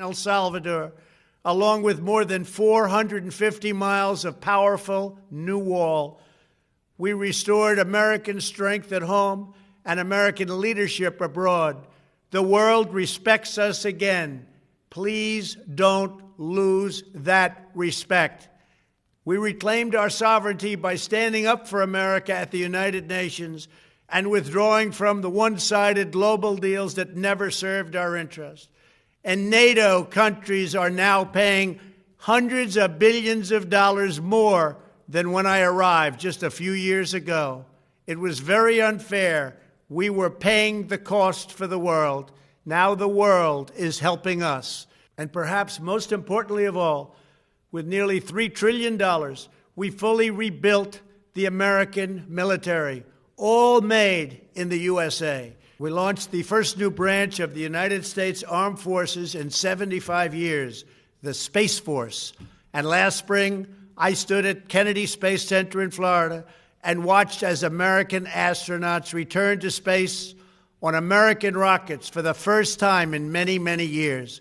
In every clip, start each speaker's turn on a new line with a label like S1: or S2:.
S1: El Salvador, along with more than 450 miles of powerful new wall. We restored American strength at home and American leadership abroad. The world respects us again. Please don't lose that respect. We reclaimed our sovereignty by standing up for America at the United Nations and withdrawing from the one-sided global deals that never served our interest. And NATO countries are now paying hundreds of billions of dollars more than when I arrived just a few years ago. It was very unfair. We were paying the cost for the world. Now the world is helping us. And perhaps most importantly of all, with nearly $3 trillion, we fully rebuilt the American military, all made in the USA. We launched the first new branch of the United States Armed Forces in 75 years, the Space Force. And last spring, I stood at Kennedy Space Center in Florida and watched as American astronauts returned to space on American rockets for the first time in many, many years.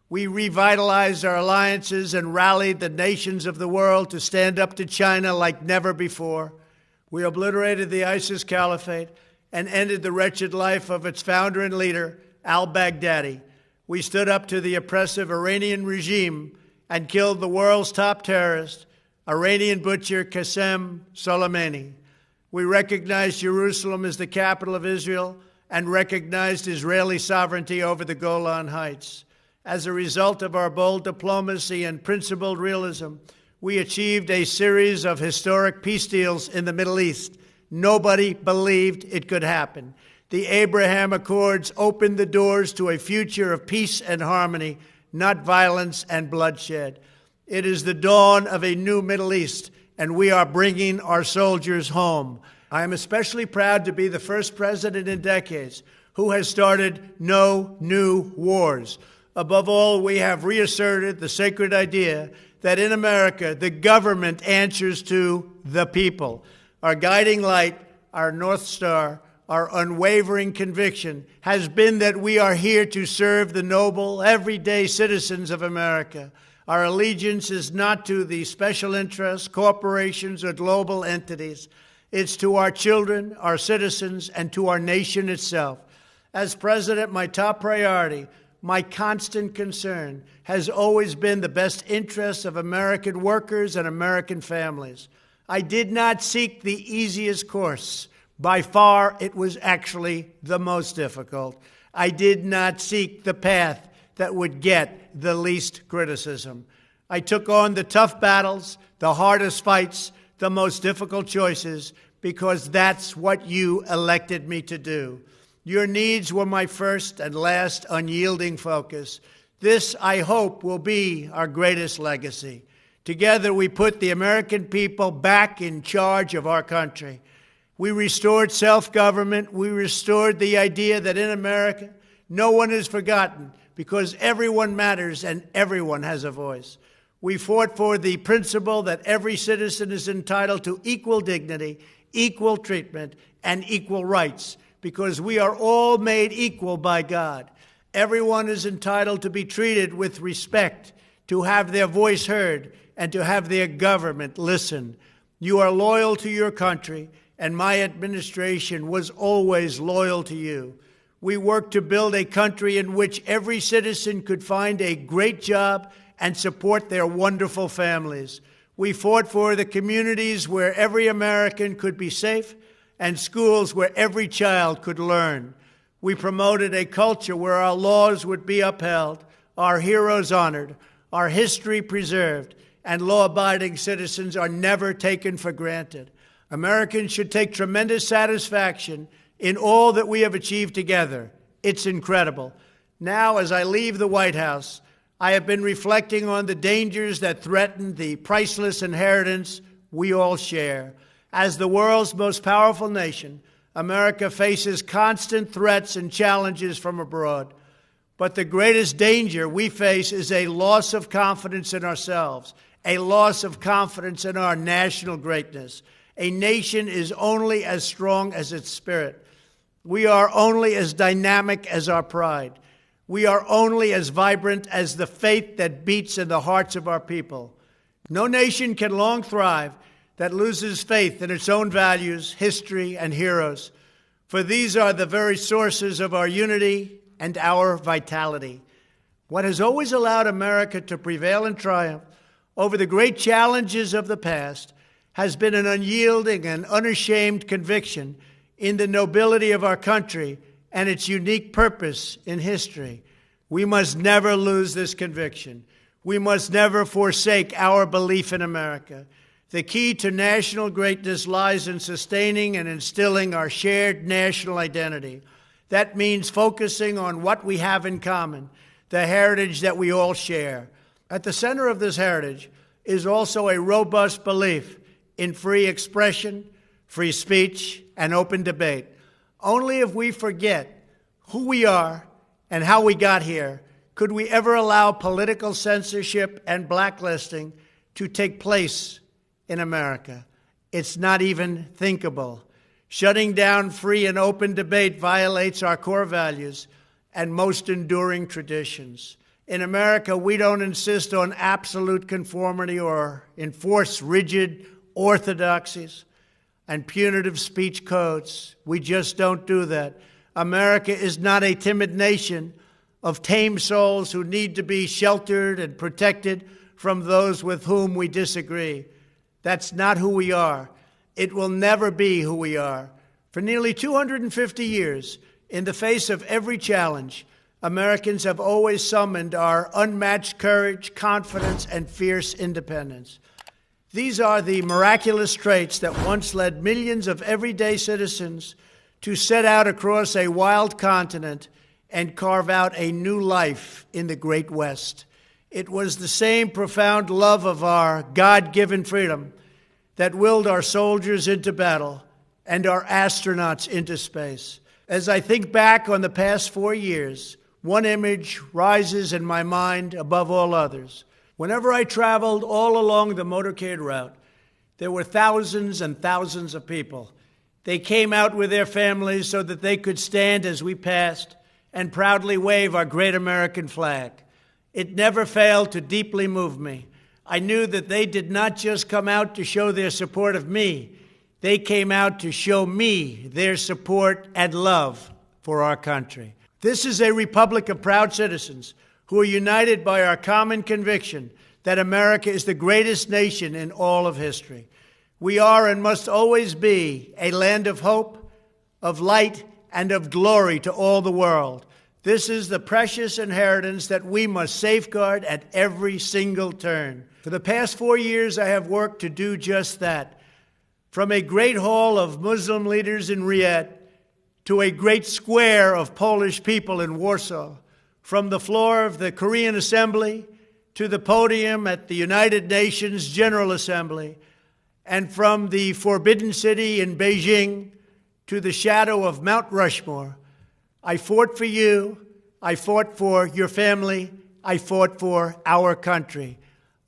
S1: We revitalized our alliances and rallied the nations of the world to stand up to China like never before. We obliterated the ISIS caliphate and ended the wretched life of its founder and leader, al-Baghdadi. We stood up to the oppressive Iranian regime and killed the world's top terrorist, Iranian butcher Qasem Soleimani. We recognized Jerusalem as the capital of Israel and recognized Israeli sovereignty over the Golan Heights. As a result of our bold diplomacy and principled realism, we achieved a series of historic peace deals in the Middle East. Nobody believed it could happen. The Abraham Accords opened the doors to a future of peace and harmony, not violence and bloodshed. It is the dawn of a new Middle East, and we are bringing our soldiers home. I am especially proud to be the first president in decades who has started no new wars. Above all, we have reasserted the sacred idea that in America, the government answers to the people. Our guiding light, our North Star, our unwavering conviction has been that we are here to serve the noble, everyday citizens of America. Our allegiance is not to the special interests, corporations, or global entities. It's to our children, our citizens, and to our nation itself. As president, my top priority, my constant concern, has always been the best interests of American workers and American families. I did not seek the easiest course. By far, it was actually the most difficult. I did not seek the path that would get the least criticism. I took on the tough battles, the hardest fights, the most difficult choices, because that's what you elected me to do. Your needs were my first and last unyielding focus. This, I hope, will be our greatest legacy. Together, we put the American people back in charge of our country. We restored self-government. We restored the idea that in America, no one is forgotten because everyone matters and everyone has a voice. We fought for the principle that every citizen is entitled to equal dignity, equal treatment, and equal rights, because we are all made equal by God. Everyone is entitled to be treated with respect, to have their voice heard, and to have their government listen. You are loyal to your country, and my administration was always loyal to you. We worked to build a country in which every citizen could find a great job and support their wonderful families. We fought for the communities where every American could be safe and schools where every child could learn. We promoted a culture where our laws would be upheld, our heroes honored, our history preserved, and law-abiding citizens are never taken for granted. Americans should take tremendous satisfaction in all that we have achieved together. It's incredible. Now, as I leave the White House, I have been reflecting on the dangers that threaten the priceless inheritance we all share. As the world's most powerful nation, America faces constant threats and challenges from abroad. But the greatest danger we face is a loss of confidence in ourselves, a loss of confidence in our national greatness. A nation is only as strong as its spirit. We are only as dynamic as our pride. We are only as vibrant as the faith that beats in the hearts of our people. No nation can long thrive that loses faith in its own values, history, and heroes, for these are the very sources of our unity and our vitality. What has always allowed America to prevail and triumph over the great challenges of the past has been an unyielding and unashamed conviction in the nobility of our country and its unique purpose in history. We must never lose this conviction. We must never forsake our belief in America. The key to national greatness lies in sustaining and instilling our shared national identity. That means focusing on what we have in common, the heritage that we all share. At the center of this heritage is also a robust belief in free expression, free speech, and open debate. Only if we forget who we are and how we got here could we ever allow political censorship and blacklisting to take place in America. It's not even thinkable. Shutting down free and open debate violates our core values and most enduring traditions. In America, we don't insist on absolute conformity or enforce rigid orthodoxies and punitive speech codes. We just don't do that. America is not a timid nation of tame souls who need to be sheltered and protected from those with whom we disagree. That's not who we are. It will never be who we are. For nearly 250 years, in the face of every challenge, Americans have always summoned our unmatched courage, confidence, and fierce independence. These are the miraculous traits that once led millions of everyday citizens to set out across a wild continent and carve out a new life in the Great West. It was the same profound love of our God-given freedom that willed our soldiers into battle and our astronauts into space. As I think back on the past 4 years, one image rises in my mind above all others. Whenever I traveled all along the motorcade route, there were thousands and thousands of people. They came out with their families so that they could stand as we passed and proudly wave our great American flag. It never failed to deeply move me. I knew that they did not just come out to show their support of me. They came out to show me their support and love for our country. This is a republic of proud citizens who are united by our common conviction that America is the greatest nation in all of history. We are and must always be a land of hope, of light, and of glory to all the world. This is the precious inheritance that we must safeguard at every single turn. For the past 4 years, I have worked to do just that. From a great hall of Muslim leaders in Riyadh to a great square of Polish people in Warsaw, from the floor of the Korean Assembly to the podium at the United Nations General Assembly, and from the Forbidden City in Beijing to the shadow of Mount Rushmore, I fought for you, I fought for your family, I fought for our country.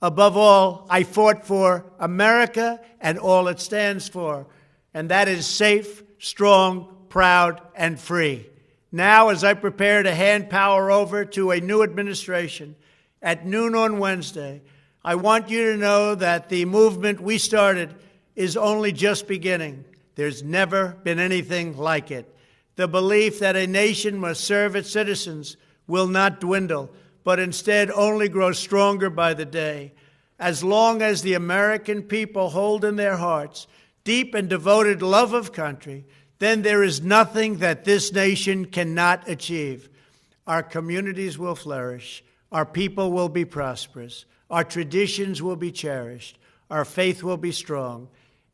S1: Above all, I fought for America and all it stands for, and that is safe, strong, proud, and free. Now, as I prepare to hand power over to a new administration at noon on Wednesday, I want you to know that the movement we started is only just beginning. There's never been anything like it. The belief that a nation must serve its citizens will not dwindle, but instead only grow stronger by the day. As long as the American people hold in their hearts deep and devoted love of country, then there is nothing that this nation cannot achieve. Our communities will flourish. Our people will be prosperous. Our traditions will be cherished. Our faith will be strong.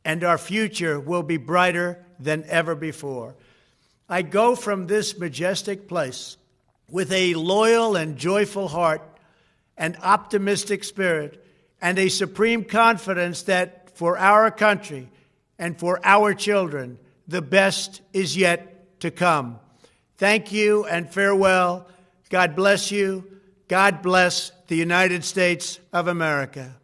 S1: And our future will be brighter than ever before. I go from this majestic place with a loyal and joyful heart, an optimistic spirit, and a supreme confidence that for our country and for our children, the best is yet to come. Thank you and farewell. God bless you. God bless the United States of America.